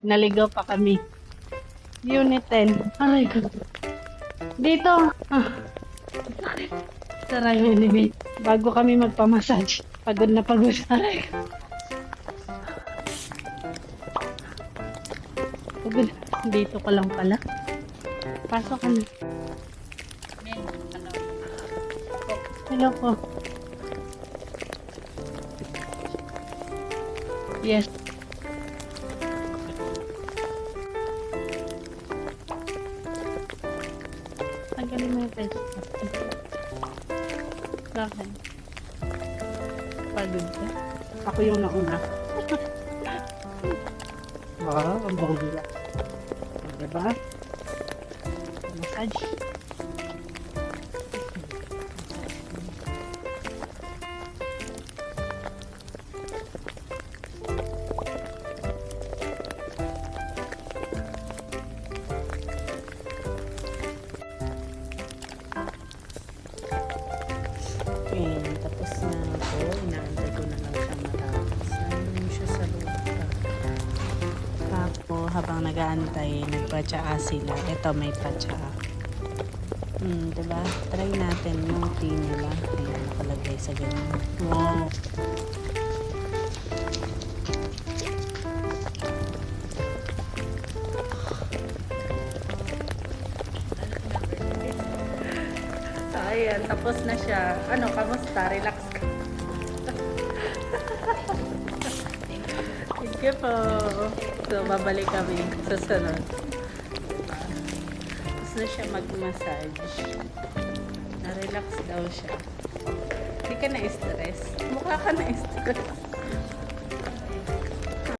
Naligaw pa kami. Unit 10. Aray ko. Dito. Ah. Sarang anime. Bago kami magpamassage. Pagod na pagod. Aray ko. Pagod. Dito ka lang pala. Pasok ka na. Hello po. Yes. Tanggalin mo yung face mask. Bakit? Pagod ka? Ako yung nauna. Wow, ang bongga. Diba? Massage. Ayan, tapos na ako. Inaantay ko na lang siya matapos. Nandun siya sa loob pa. Ako, habang nag-aantay, nagpatsaa sila. Ito, may patsaa. Diba? Try natin yung tea nila. Ayan, nakalagay sa ganyan. Wow! Ayan, tapos na siya. Ano, kamusta? Relax ka. Thank you po. So, babalik kami sa sunod. Tapos na siya mag-massage. Na-relax daw siya. Hindi ka na-stress. Mukha ka na-stress.